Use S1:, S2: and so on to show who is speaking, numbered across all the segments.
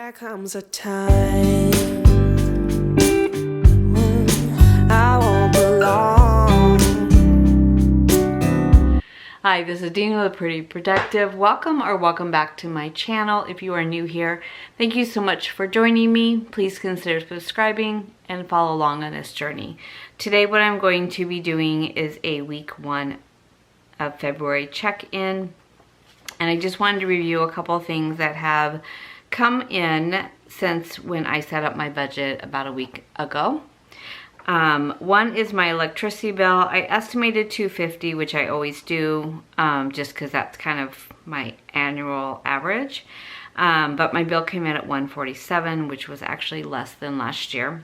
S1: There comes a time when I won't belong.
S2: Hi, this is Dina with Pretty Productive. Welcome back to my channel. If you are new here, thank you so much for joining me. Please consider subscribing and follow along on this journey. Today what I'm going to be doing is a week 1 of February check-in. And I just wanted to review a couple of things that have come in since when I set up my budget about a week ago. One is my electricity bill. I estimated $250, which I always do, just because that's kind of my annual average. But my bill came in at $147, which was actually less than last year.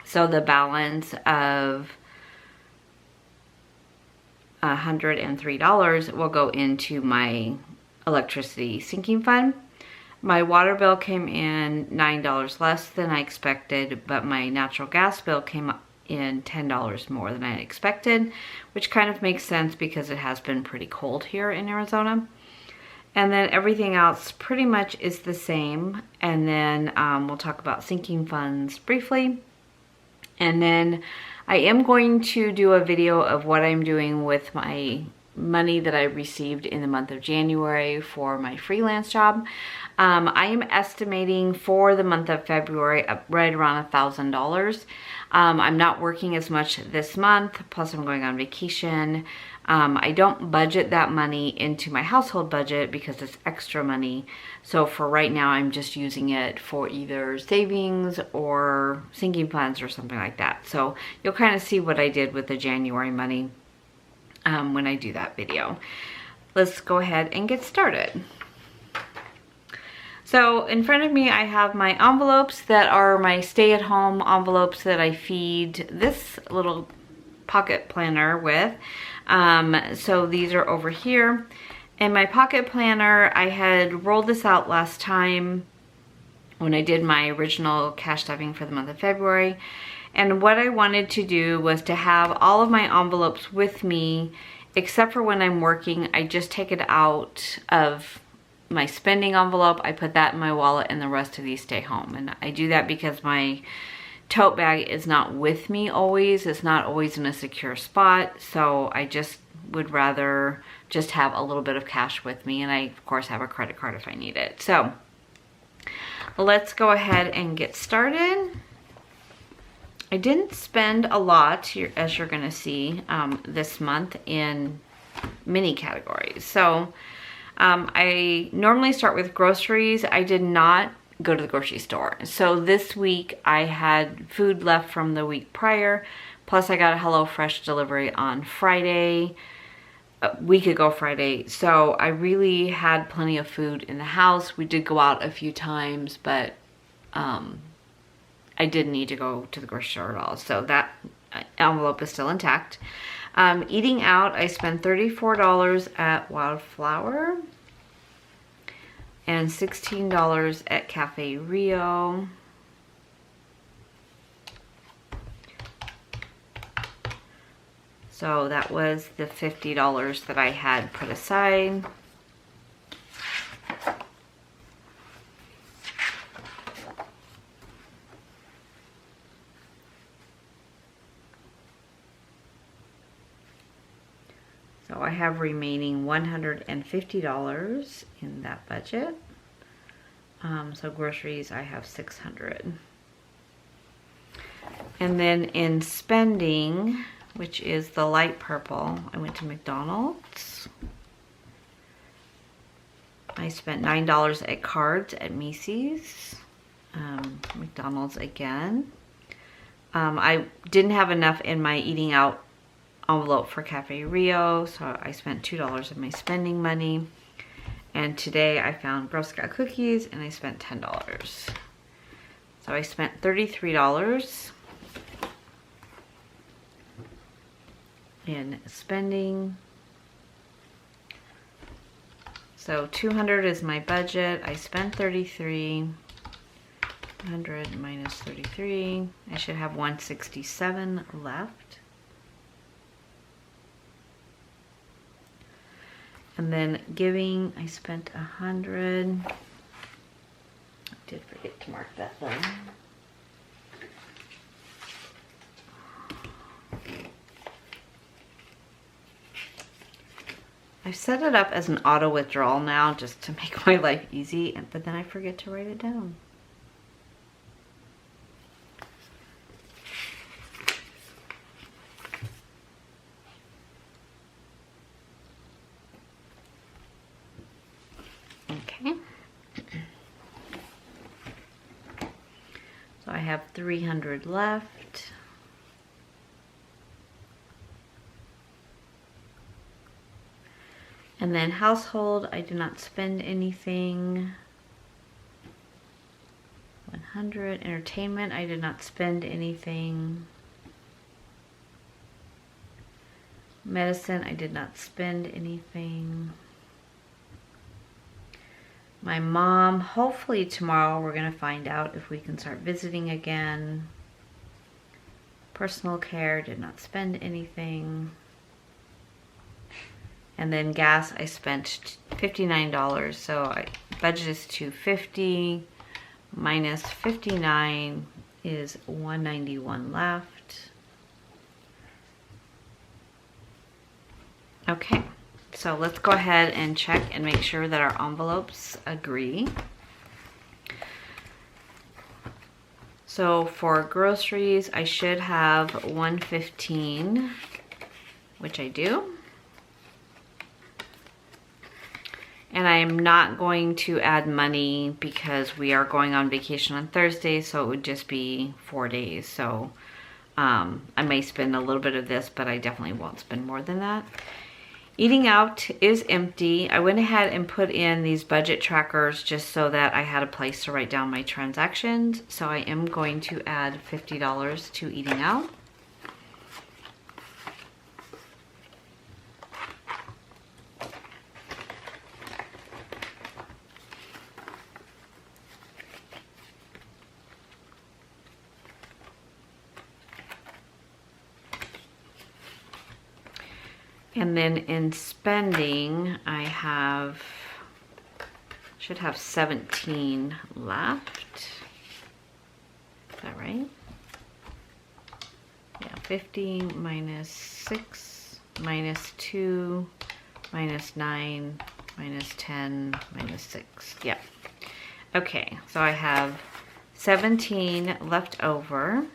S2: So the balance of $103 will go into my electricity sinking fund. My water bill came in $9 less than I expected, but my natural gas bill came in $10 more than I expected, which kind of makes sense because it has been pretty cold here in Arizona. And then everything else pretty much is the same. And then we'll talk about sinking funds briefly. And then I am going to do a video of what I'm doing with my money that I received in the month of January for my freelance job. I am estimating for the month of February right around $1,000. I'm not working as much this month, plus I'm going on vacation. I don't budget that money into my household budget because it's extra money. So for right now, I'm just using it for either savings or sinking funds or something like that. So you'll kind of see what I did with the January money when I do that video. Let's go ahead and get started. So in front of me, I have my envelopes that are my stay-at-home envelopes that I feed this little pocket planner with. So these are over here. And my pocket planner, I had rolled this out last time when I did my original cash stuffing for the month of February. And what I wanted to do was to have all of my envelopes with me, except for when I'm working. I just take it out of my spending envelope, I put that in my wallet, and the rest of these stay home. And I do that because my tote bag is not with me always. It's not always in a secure spot. So I just would rather just have a little bit of cash with me. And I, of course, have a credit card if I need it. So let's go ahead and get started. I didn't spend a lot, as you're going to see, this month in many categories. So I normally start with groceries. I did not go to the grocery store. So this week I had food left from the week prior. Plus I got a HelloFresh delivery on Friday, a week ago Friday. So I really had plenty of food in the house. We did go out a few times, but I didn't need to go to the grocery store at all. So that envelope is still intact. Eating out, I spent $34 at Wildflower and $16 at Cafe Rio. So that was the $50 that I had put aside. So I have remaining $150 in that budget. So groceries, I have $600. And then in spending, which is the light purple, I went to McDonald's. I spent $9 at cards at Macy's. McDonald's again. I didn't have enough in my eating out envelope for Cafe Rio, so I spent $2 of my spending money. And today I found Girl Scout cookies and I spent $10. So I spent $33 in spending. So $200 is my budget. I spent $33. 100 minus 33. I should have $167 left. And then giving, I spent $100. Did forget to mark that though. I've set it up as an auto withdrawal now just to make my life easy, but then I forget to write it down. Okay. So I have 300 left. And then household, I did not spend anything. 100. Entertainment, I did not spend anything. Medicine, I did not spend anything. My mom, hopefully tomorrow we're gonna find out if we can start visiting again. Personal care, did not spend anything. And then gas, I spent $59, so budget is $250 minus 59 is $191 left. Okay, so let's go ahead and check and make sure that our envelopes agree. So for groceries, I should have $115, which I do. And I am not going to add money because we are going on vacation on Thursday, so it would just be 4 days. So I may spend a little bit of this, but I definitely won't spend more than that. Eating out is empty. I went ahead and put in these budget trackers just so that I had a place to write down my transactions. So I am going to add $50 to eating out. And then in spending, I should have 17 left. Is that right? Yeah, 50 minus 6, minus 2, minus 9, minus 10, minus 6. Yeah. Okay, so I have 17 left over.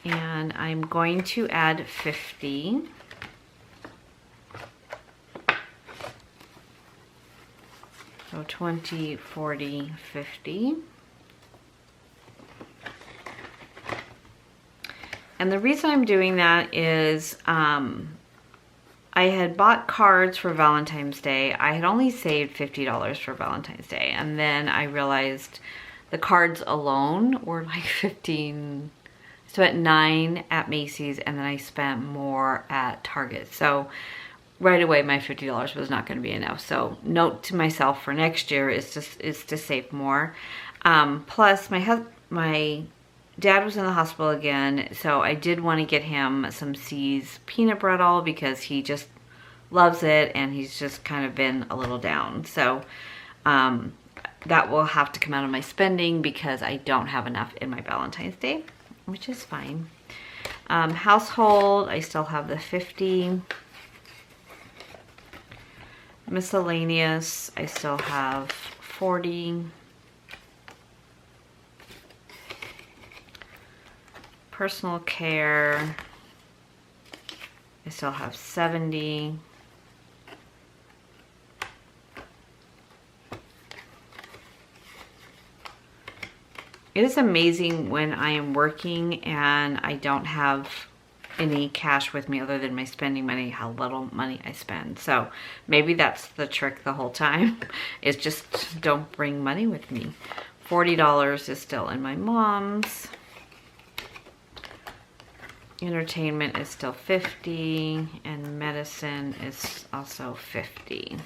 S2: And I'm going to add 50. So 20, 40, 50. And the reason I'm doing that is I had bought cards for Valentine's Day. I had only saved $50 for Valentine's Day. And then I realized the cards alone were like 15. Spent 9 at Macy's, and then I spent more at Target. So right away my $50 was not going to be enough. So note to myself for next year is to save more. Plus my dad was in the hospital again, so I did want to get him some C's peanut brittle because he just loves it and he's just kind of been a little down. So that will have to come out of my spending because I don't have enough in my Valentine's Day, which is fine. Household, I still have the 50. Miscellaneous, I still have 40. Personal care, I still have 70. It is amazing when I am working and I don't have any cash with me other than my spending money, how little money I spend. So maybe that's the trick the whole time, is just don't bring money with me. $40 is still in my mom's. Entertainment is still 50, and medicine is also 50.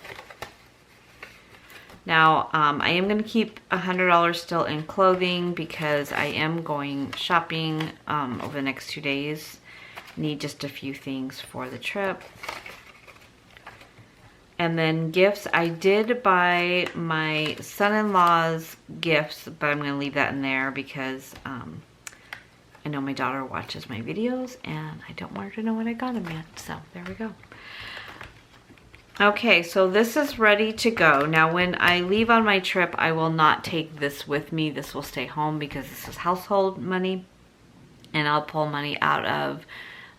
S2: Now, I am going to keep $100 still in clothing because I am going shopping over the next 2 days. Need just a few things for the trip. And then gifts, I did buy my son-in-law's gifts, but I'm going to leave that in there because I know my daughter watches my videos and I don't want her to know what I got him yet. So there we go. Okay, so this is ready to go. Now when I leave on my trip, I will not take this with me. This will stay home because this is household money. And I'll pull money out of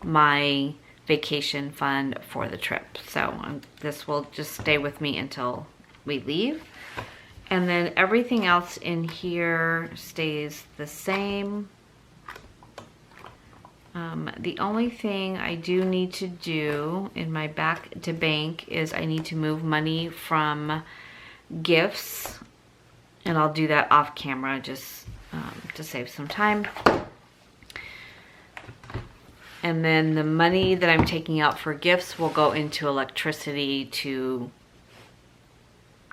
S2: my vacation fund for the trip. So this will just stay with me until we leave. And then everything else in here stays the same. The only thing I do need to do in my back to bank is I need to move money from gifts, and I'll do that off camera just to save some time. And then the money that I'm taking out for gifts will go into electricity to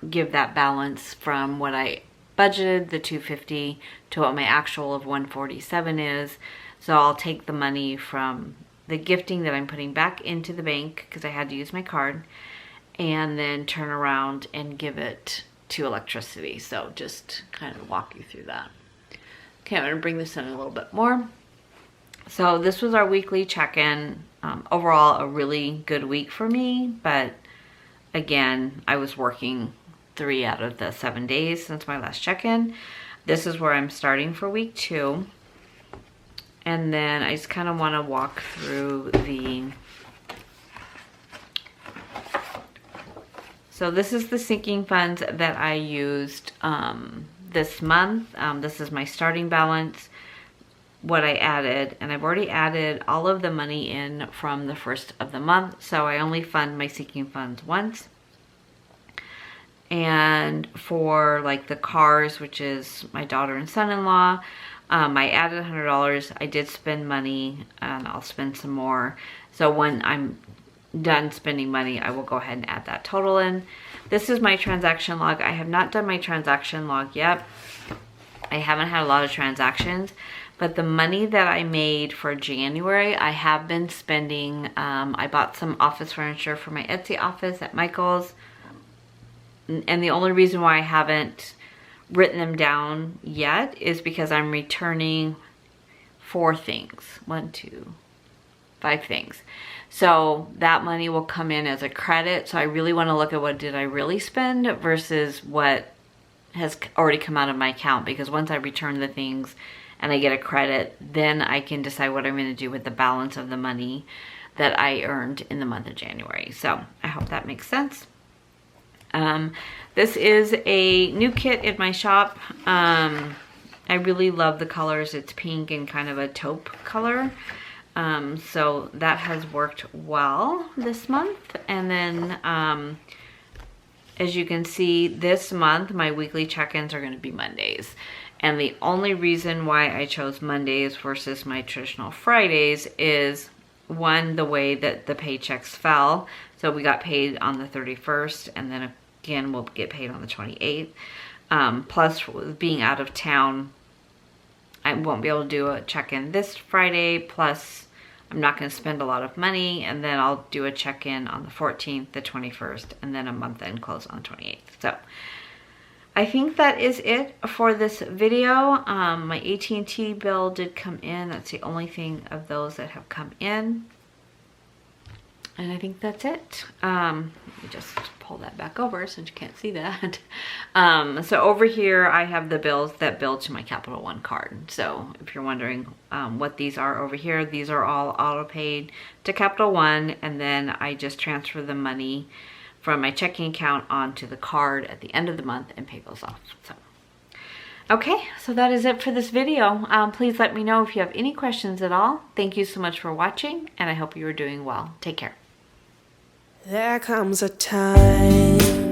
S2: give that balance from what I budgeted, the $250, to what my actual of $147 is. So I'll take the money from the gifting that I'm putting back into the bank because I had to use my card, and then turn around and give it to electricity. So just kind of walk you through that. Okay, I'm going to bring this in a little bit more. So this was our weekly check-in. Overall, a really good week for me, but again, I was working 3 out of the 7 days since my last check-in. This is where I'm starting for week 2. And then I just kind of want to walk through the... So this is the sinking funds that I used this month. This is my starting balance, what I added, and I've already added all of the money in from the first of the month. So I only fund my sinking funds once. And for like the cars, which is my daughter and son-in-law, I added $100. I did spend money, and I'll spend some more. So when I'm done spending money, I will go ahead and add that total in. This is my transaction log. I have not done my transaction log yet. I haven't had a lot of transactions, but the money that I made for January, I have been spending. I bought some office furniture for my Etsy office at Michael's. And the only reason why I haven't written them down yet is because I'm returning 4 things. 1, 2, 5 things. So that money will come in as a credit. So I really want to look at what did I really spend versus what has already come out of my account, because once I return the things and I get a credit, then I can decide what I'm going to do with the balance of the money that I earned in the month of January. So I hope that makes sense. This is a new kit in my shop. I really love the colors. It's pink and kind of a taupe color. So that has worked well this month. And then, as you can see, this month, my weekly check-ins are going to be Mondays. And the only reason why I chose Mondays versus my traditional Fridays is, one, the way that the paychecks fell. So we got paid on the 31st, and then again, we'll get paid on the 28th. Plus, being out of town, I won't be able to do a check-in this Friday. Plus, I'm not going to spend a lot of money, and then I'll do a check-in on the 14th, the 21st, and then a month-end close on the 28th. So I think that is it for this video. My AT&T bill did come in. That's the only thing of those that have come in. And I think that's it. Let me just pull that back over since you can't see that. So over here, I have the bills that bill to my Capital One card. So if you're wondering what these are over here, these are all auto-paid to Capital One. And then I just transfer the money from my checking account onto the card at the end of the month and pay those off. So, okay, so that is it for this video. Please let me know if you have any questions at all. Thank you so much for watching, and I hope you are doing well. Take care.
S1: There comes a time